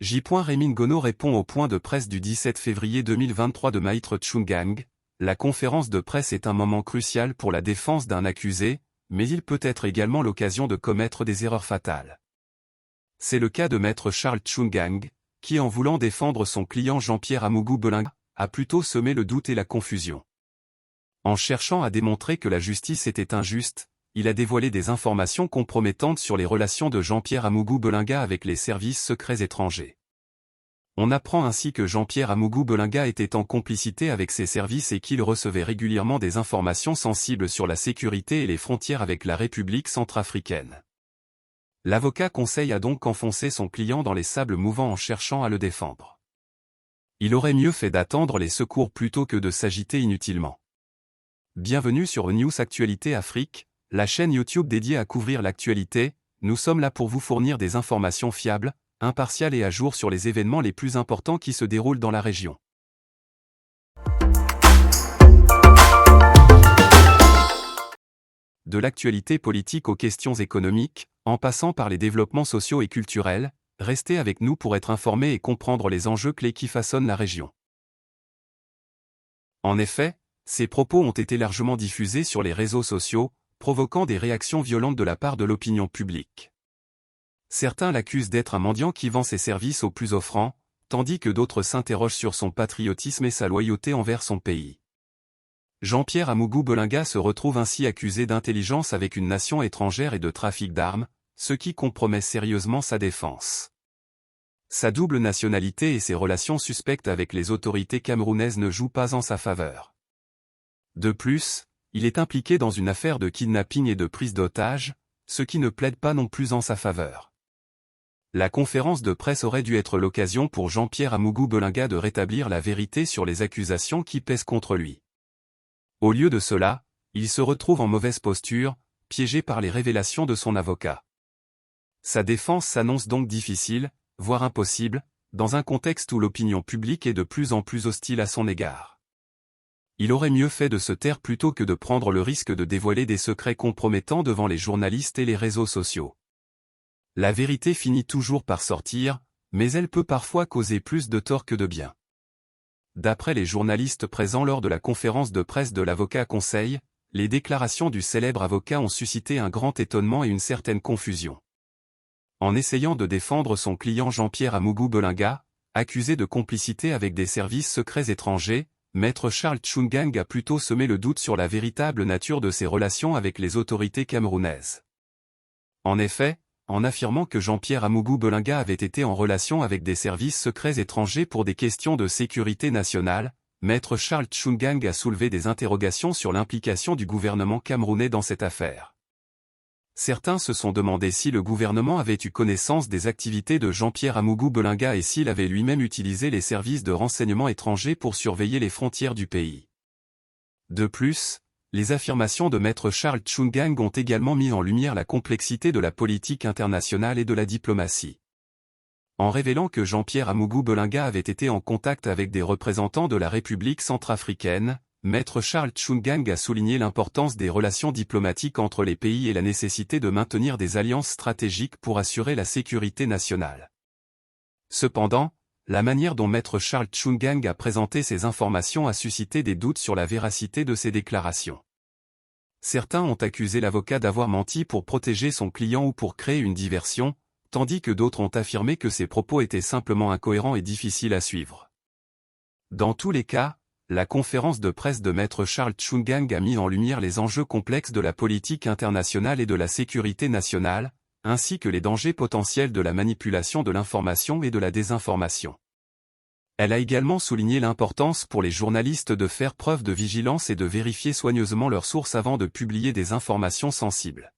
J. Raymond Ngono répond au point de presse du 17 février 2023 de Maître Tchungang. La conférence de presse est un moment crucial pour la défense d'un accusé, mais il peut être également l'occasion de commettre des erreurs fatales. C'est le cas de Maître Charles Tchungang, qui en voulant défendre son client Jean-Pierre Amougou Belinga, a plutôt semé le doute et la confusion. En cherchant à démontrer que la justice était injuste, il a dévoilé des informations compromettantes sur les relations de Jean-Pierre Amougou Belinga avec les services secrets étrangers. On apprend ainsi que Jean-Pierre Amougou Belinga était en complicité avec ces services et qu'il recevait régulièrement des informations sensibles sur la sécurité et les frontières avec la République centrafricaine. L'avocat conseille a donc enfoncé son client dans les sables mouvants en cherchant à le défendre. Il aurait mieux fait d'attendre les secours plutôt que de s'agiter inutilement. Bienvenue sur News Actualité Afrique, la chaîne YouTube dédiée à couvrir l'actualité. Nous sommes là pour vous fournir des informations fiables, impartiales et à jour sur les événements les plus importants qui se déroulent dans la région. De l'actualité politique aux questions économiques, en passant par les développements sociaux et culturels, restez avec nous pour être informés et comprendre les enjeux clés qui façonnent la région. En effet, ces propos ont été largement diffusés sur les réseaux sociaux, provoquant des réactions violentes de la part de l'opinion publique. Certains l'accusent d'être un mendiant qui vend ses services aux plus offrants, tandis que d'autres s'interrogent sur son patriotisme et sa loyauté envers son pays. Jean-Pierre Amougou Belinga se retrouve ainsi accusé d'intelligence avec une nation étrangère et de trafic d'armes, ce qui compromet sérieusement sa défense. Sa double nationalité et ses relations suspectes avec les autorités camerounaises ne jouent pas en sa faveur. De plus, il est impliqué dans une affaire de kidnapping et de prise d'otages, ce qui ne plaide pas non plus en sa faveur. La conférence de presse aurait dû être l'occasion pour Jean-Pierre Amougou Belinga de rétablir la vérité sur les accusations qui pèsent contre lui. Au lieu de cela, il se retrouve en mauvaise posture, piégé par les révélations de son avocat. Sa défense s'annonce donc difficile, voire impossible, dans un contexte où l'opinion publique est de plus en plus hostile à son égard. Il aurait mieux fait de se taire plutôt que de prendre le risque de dévoiler des secrets compromettants devant les journalistes et les réseaux sociaux. La vérité finit toujours par sortir, mais elle peut parfois causer plus de tort que de bien. D'après les journalistes présents lors de la conférence de presse de l'avocat conseil, les déclarations du célèbre avocat ont suscité un grand étonnement et une certaine confusion. En essayant de défendre son client Jean-Pierre Amougou Belinga, accusé de complicité avec des services secrets étrangers, Maître Charles Tchungang a plutôt semé le doute sur la véritable nature de ses relations avec les autorités camerounaises. En effet, en affirmant que Jean-Pierre Amougou Belinga avait été en relation avec des services secrets étrangers pour des questions de sécurité nationale, Maître Charles Tchungang a soulevé des interrogations sur l'implication du gouvernement camerounais dans cette affaire. Certains se sont demandé si le gouvernement avait eu connaissance des activités de Jean-Pierre Amougou Belinga et s'il avait lui-même utilisé les services de renseignement étrangers pour surveiller les frontières du pays. De plus, les affirmations de Maître Charles Tchungang ont également mis en lumière la complexité de la politique internationale et de la diplomatie. En révélant que Jean-Pierre Amougou Belinga avait été en contact avec des représentants de la République centrafricaine, Maître Charles Tchungang a souligné l'importance des relations diplomatiques entre les pays et la nécessité de maintenir des alliances stratégiques pour assurer la sécurité nationale. Cependant, la manière dont Maître Charles Tchungang a présenté ces informations a suscité des doutes sur la véracité de ses déclarations. Certains ont accusé l'avocat d'avoir menti pour protéger son client ou pour créer une diversion, tandis que d'autres ont affirmé que ses propos étaient simplement incohérents et difficiles à suivre. Dans tous les cas, la conférence de presse de Maître Charles Tchungang a mis en lumière les enjeux complexes de la politique internationale et de la sécurité nationale, ainsi que les dangers potentiels de la manipulation de l'information et de la désinformation. Elle a également souligné l'importance pour les journalistes de faire preuve de vigilance et de vérifier soigneusement leurs sources avant de publier des informations sensibles.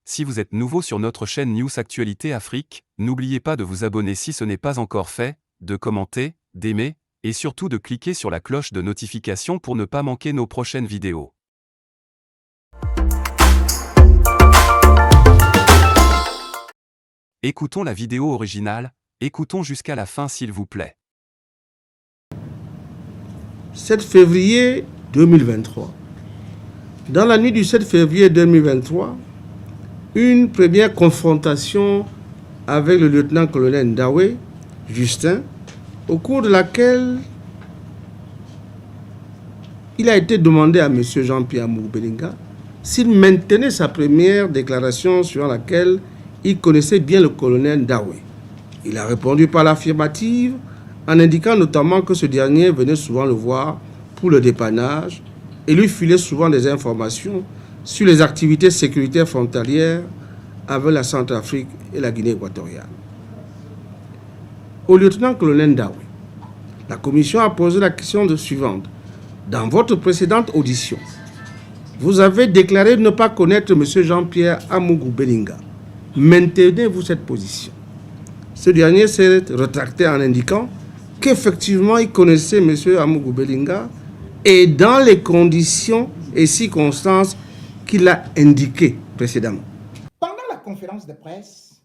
Si vous êtes nouveau sur notre chaîne News Actualité Afrique, n'oubliez pas de vous abonner si ce n'est pas encore fait, de commenter, d'aimer, et surtout de cliquer sur la cloche de notification pour ne pas manquer nos prochaines vidéos. Écoutons la vidéo originale, écoutons jusqu'à la fin s'il vous plaît. 7 février 2023. Dans la nuit du 7 février 2023, une première confrontation avec le lieutenant-colonel Ndawe, Justin, au cours de laquelle il a été demandé à M. Jean-Pierre Amougou-Bellinga s'il maintenait sa première déclaration sur laquelle il connaissait bien le colonel Ndawe. Il a répondu par l'affirmative en indiquant notamment que ce dernier venait souvent le voir pour le dépannage et lui filait souvent des informations sur les activités sécuritaires frontalières avec la Centrafrique et la Guinée équatoriale. Au lieutenant-colonel Ndawe, la commission a posé la question suivante. Dans votre précédente audition, vous avez déclaré ne pas connaître M. Jean-Pierre Amougou-Bellinga. Maintenez-vous cette position? Ce dernier s'est rétracté en indiquant qu'effectivement il connaissait M. Amougou-Bellinga et dans les conditions et circonstances qu'il a indiquées précédemment. Pendant la conférence de presse,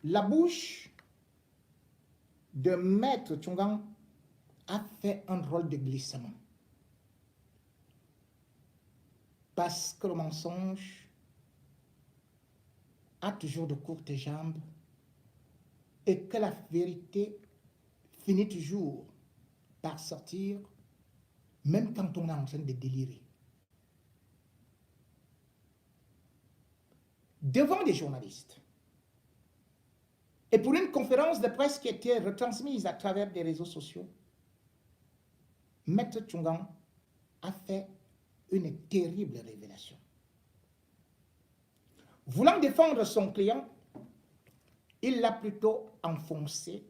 la bouche de Maître Tchongang a fait un rôle de glissement. Parce que le mensonge a toujours de courtes jambes et que la vérité finit toujours par sortir, même quand on est en train de délirer. Devant des journalistes, et pour une conférence de presse qui était retransmise à travers des réseaux sociaux, Maître Tchongang a fait une terrible révélation. Voulant défendre son client, il l'a plutôt enfoncé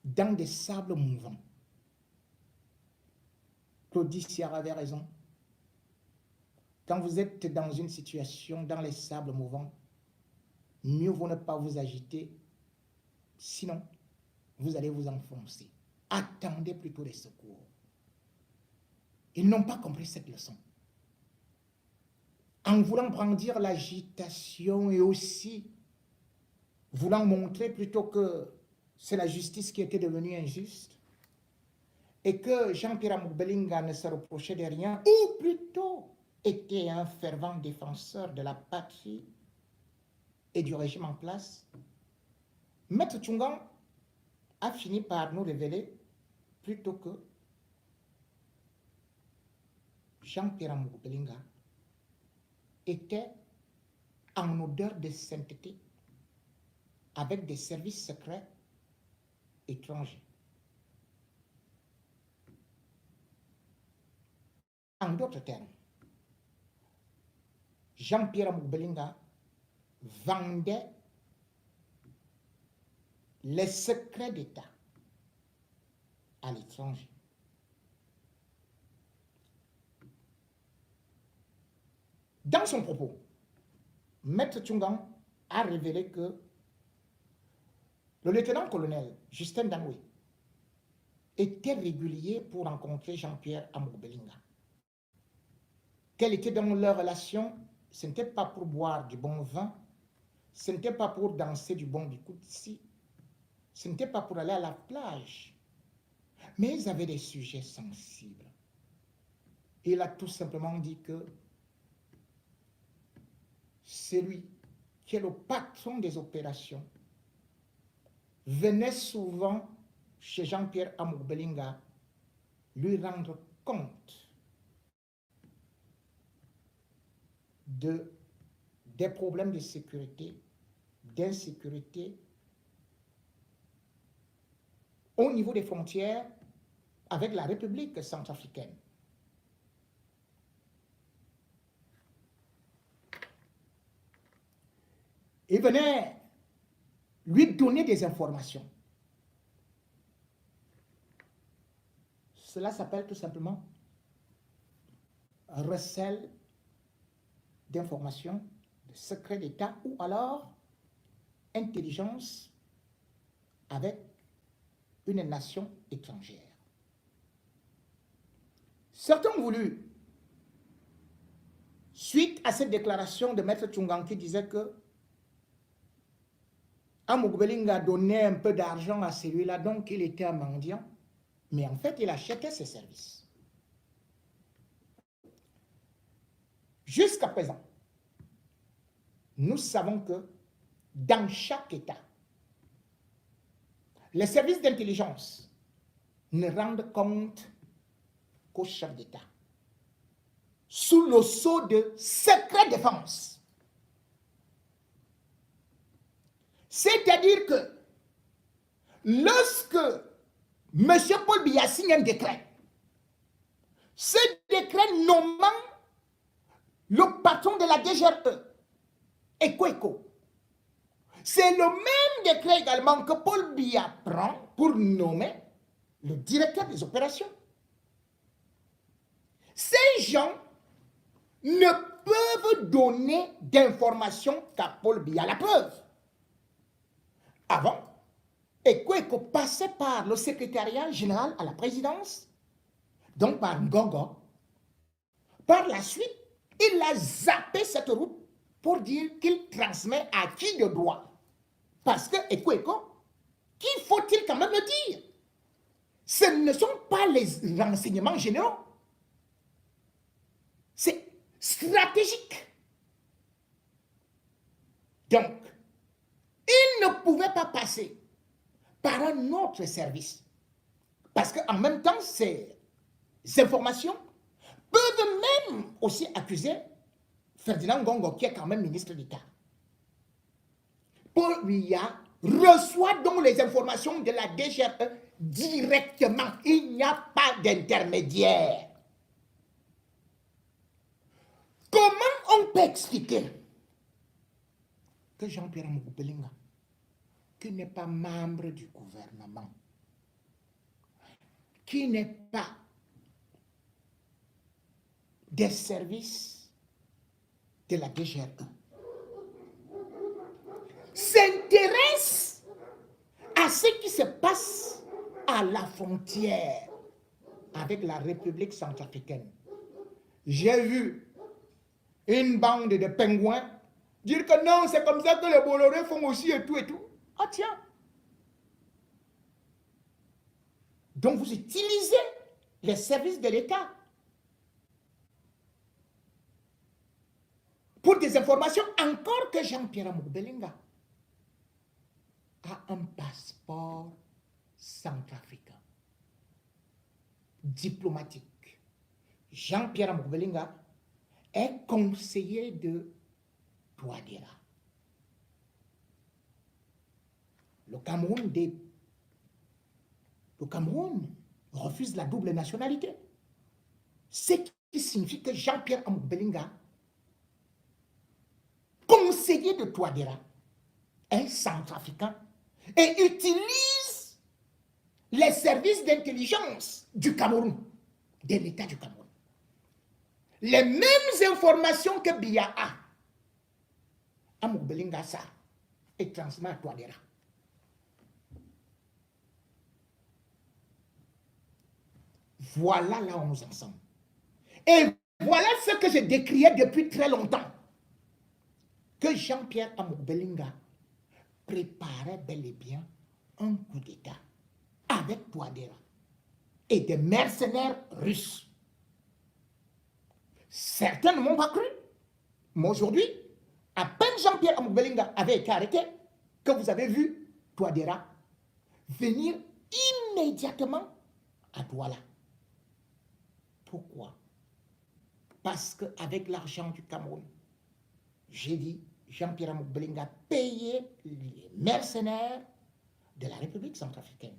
dans des sables mouvants. Claudie Sierra avait raison. Quand vous êtes dans une situation dans les sables mouvants, mieux vaut ne pas vous agiter, sinon vous allez vous enfoncer. Attendez plutôt les secours. Ils n'ont pas compris cette leçon. En voulant brandir l'agitation et aussi voulant montrer plutôt que c'est la justice qui était devenue injuste et que Jean-Pierre Amougou-Bellinga ne se reprochait de rien, ou plutôt était un fervent défenseur de la patrie et du régime en place, Maître Tchongang a fini par nous révéler plutôt que Jean-Pierre Amougou-Bellinga était en odeur de sainteté avec des services secrets étrangers. En d'autres termes, Jean-Pierre Amougou-Bellinga vendait les secrets d'État à l'étranger. Dans son propos, Maître Tchongang a révélé que le lieutenant-colonel Justin Ndawe était régulier pour rencontrer Jean-Pierre Amougou-Bellinga. Quelle était donc leur relation? Ce n'était pas pour boire du bon vin, ce n'était pas pour danser du bon bikoutsi, ce n'était pas pour aller à la plage, mais ils avaient des sujets sensibles. Il a tout simplement dit que celui qui est le patron des opérations venait souvent chez Jean-Pierre Amougou-Bellinga lui rendre compte des problèmes de sécurité, d'insécurité au niveau des frontières avec la République centrafricaine. Il venait lui donner des informations. Cela s'appelle tout simplement un recel d'informations, de secrets d'État ou alors intelligence avec une nation étrangère. Certains ont voulu, suite à cette déclaration de Maître Tchongang qui disait que Amougou-Bellinga donnait un peu d'argent à celui-là, donc il était un mendiant, mais en fait il achetait ses services. Jusqu'à présent, nous savons que dans chaque État, les services d'intelligence ne rendent compte qu'au chef d'État, sous le sceau de secret défense. C'est-à-dire que lorsque M. Paul Biya signe un décret, ce décret nommant le patron de la DGRE, Ekweko, c'est le même décret également que Paul Biya prend pour nommer le directeur des opérations. Ces gens ne peuvent donner d'informations qu'à Paul Biya. La preuve, avant, Ekweko passait par le secrétariat général à la présidence, donc par Ngongo. Par la suite, il a zappé cette route pour dire qu'il transmet à qui de droit. Parce que Ekweko, qu'il faut-il quand même le dire, ce ne sont pas les renseignements généraux. C'est stratégique. Donc, il ne pouvait pas passer par un autre service. Parce qu'en même temps, ces informations peuvent même aussi accuser Ferdinand Ngongo, qui est quand même ministre d'État. Paul Biya reçoit donc les informations de la DGRE directement. Il n'y a pas d'intermédiaire. Comment on peut expliquer que Jean-Pierre Amougou Belinga, qui n'est pas membre du gouvernement, qui n'est pas des services de la DGRE, s'intéresse à ce qui se passe à la frontière avec la République centrafricaine? J'ai vu une bande de pingouins dire que non, c'est comme ça que les Bolloré font aussi et tout et tout. Ah tiens! Donc vous utilisez les services de l'État pour des informations, encore que Jean-Pierre Amougou Belinga a un passeport centrafricain, diplomatique. Jean-Pierre Amougou Belinga est conseiller de Touadéra. Le Cameroun refuse la double nationalité. Ce qui signifie que Jean-Pierre Amougou Belinga, conseiller de Touadéra, est centrafricain et utilise les services d'intelligence du Cameroun, de l'État du Cameroun. Les mêmes informations que Biya a, Amougou Belinga ça, et transmet à Touadéra. Voilà là où nous en sommes. Et voilà ce que je décriais depuis très longtemps. Que Jean-Pierre Amougou Belinga préparait bel et bien un coup d'État avec Touadéra et des mercenaires russes. Certains ne m'ont pas cru. Mais aujourd'hui, à peine Jean-Pierre Amougou Belinga avait été arrêté, que vous avez vu Touadéra venir immédiatement à Douala. Pourquoi? Parce qu'avec l'argent du Cameroun, j'ai dit, Jean-Pierre Amougou Belinga payait les mercenaires de la République centrafricaine.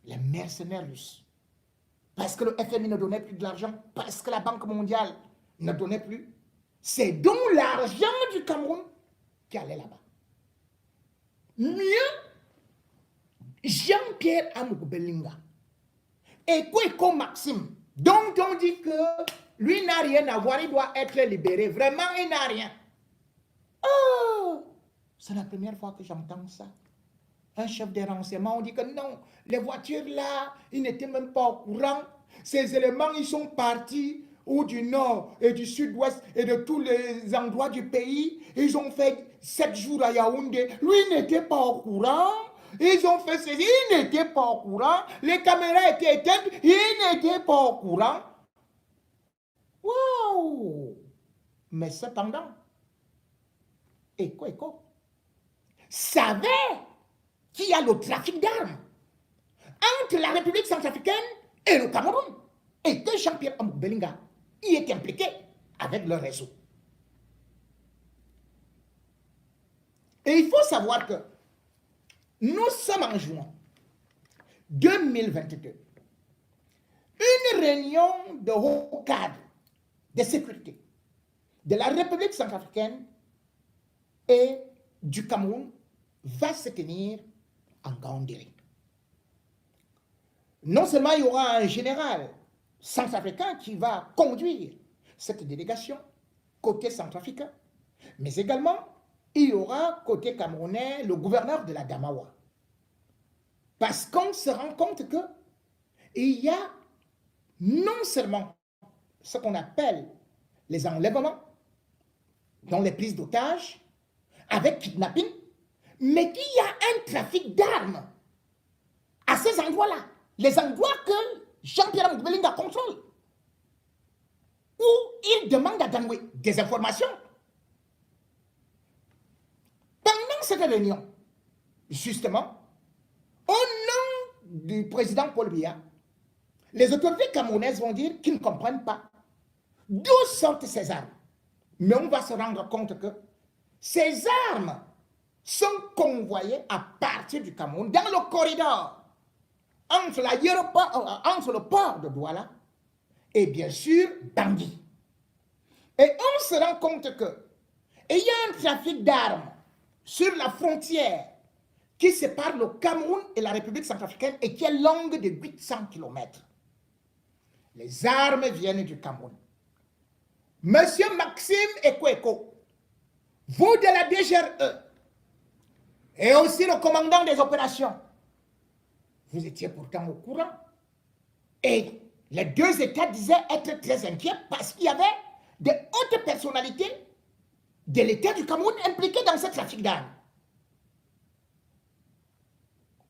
Les mercenaires russes. Parce que le FMI ne donnait plus de l'argent, parce que la Banque mondiale ne donnait plus. C'est donc l'argent du Cameroun qui allait là-bas. Mieux, Jean-Pierre Amougou Belinga et Kweko Maxime, dont on dit que lui n'a rien à voir, il doit être libéré. Vraiment, il n'a rien. Oh, c'est la première fois que j'entends ça. Un chef de renseignement, on dit que non, les voitures là, ils n'étaient même pas au courant. Ces éléments, ils sont partis ou du nord et du sud-ouest et de tous les endroits du pays. Ils ont fait 7 jours à Yaoundé. Lui n'était pas au courant. Ils ont fait ceci, il n'était pas au courant. Les caméras étaient éteintes, il n'était pas au courant. Wow! Mais cependant, écho, savait qu'il y a le trafic d'armes entre la République centrafricaine et le Cameroun, et que Jean-Pierre Amougou Belinga y est impliqué avec le réseau. Et il faut savoir que nous sommes en juin 2022. Une réunion de haut cadre de sécurité de la République centrafricaine et du Cameroun va se tenir en Gaoundéré. Non seulement il y aura un général centrafricain qui va conduire cette délégation côté centrafricain, mais également il y aura côté camerounais le gouverneur de la Damawa. Parce qu'on se rend compte qu'il y a non seulement ce qu'on appelle les enlèvements, dont les prises d'otages, avec kidnapping, mais qu'il y a un trafic d'armes à ces endroits-là, les endroits que Jean-Pierre Amougou Belinga contrôle, où il demande à Danoué des informations. Pendant cette réunion, justement, au nom du président Paul Biya, les autorités camerounaises vont dire qu'ils ne comprennent pas d'où sortent ces armes. Mais on va se rendre compte que ces armes sont convoyées à partir du Cameroun dans le corridor entre le port de Douala et bien sûr Bangui. Et on se rend compte qu'il y a un trafic d'armes sur la frontière qui sépare le Cameroun et la République centrafricaine et qui est longue de 800 km. Les armes viennent du Cameroun. Monsieur Maxime Ekweko, vous de la DGRE et aussi le commandant des opérations, vous étiez pourtant au courant. Et les deux États disaient être très inquiets parce qu'il y avait de hautes personnalités de l'État du Cameroun impliquées dans ce trafic d'armes.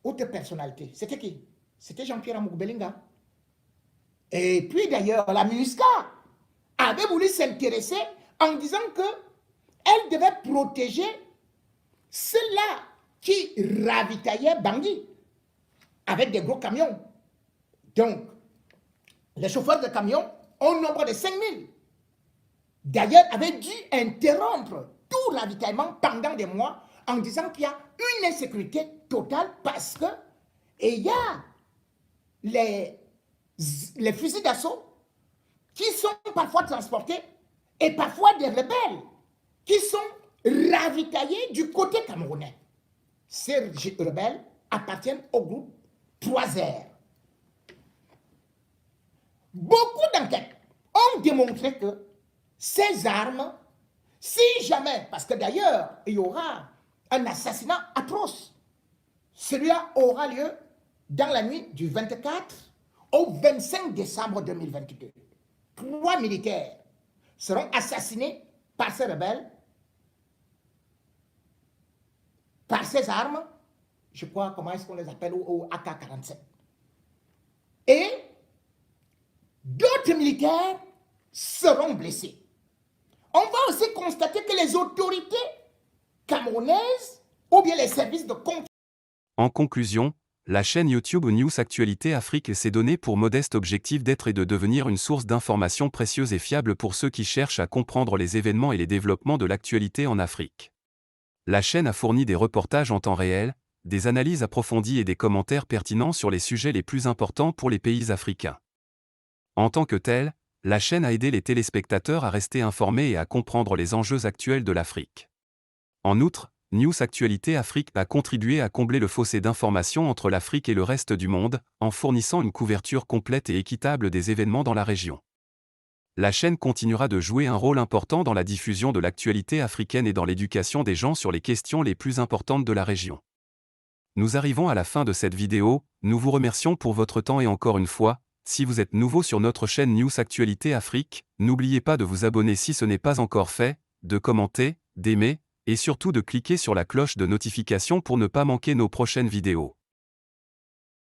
Haute personnalité, c'était qui? C'était Jean-Pierre Amougou Belinga. Et puis d'ailleurs, la MINUSCA avait voulu s'intéresser en disant qu'elle devait protéger ceux-là qui ravitaillaient Bangui avec des gros camions. Donc, les chauffeurs de camions, au nombre de 5000, d'ailleurs, avaient dû interrompre tout ravitaillement pendant des mois en disant qu'il y a une insécurité totale parce que il y a les fusils d'assaut qui sont parfois transportés et parfois des rebelles qui sont ravitaillés du côté camerounais. Ces rebelles appartiennent au groupe 3R. Beaucoup d'enquêtes ont démontré que ces armes, si jamais, parce que d'ailleurs, il y aura un assassinat atroce, celui-là aura lieu dans la nuit du 24 au 25 décembre 2022. 3 militaires seront assassinés par ces rebelles, par ces armes, je crois, comment est-ce qu'on les appelle, au AK-47. Et d'autres militaires seront blessés. On va aussi constater que les autorités camerounaises, ou bien les services de contrôle. En conclusion, la chaîne YouTube News Actualité Afrique s'est donnée pour modeste objectif d'être et de devenir une source d'informations précieuses et fiables pour ceux qui cherchent à comprendre les événements et les développements de l'actualité en Afrique. La chaîne a fourni des reportages en temps réel, des analyses approfondies et des commentaires pertinents sur les sujets les plus importants pour les pays africains. En tant que telle, la chaîne a aidé les téléspectateurs à rester informés et à comprendre les enjeux actuels de l'Afrique. En outre, News Actualité Afrique a contribué à combler le fossé d'information entre l'Afrique et le reste du monde, en fournissant une couverture complète et équitable des événements dans la région. La chaîne continuera de jouer un rôle important dans la diffusion de l'actualité africaine et dans l'éducation des gens sur les questions les plus importantes de la région. Nous arrivons à la fin de cette vidéo, nous vous remercions pour votre temps et encore une fois, si vous êtes nouveau sur notre chaîne News Actualité Afrique, n'oubliez pas de vous abonner si ce n'est pas encore fait, de commenter, d'aimer, et surtout de cliquer sur la cloche de notification pour ne pas manquer nos prochaines vidéos.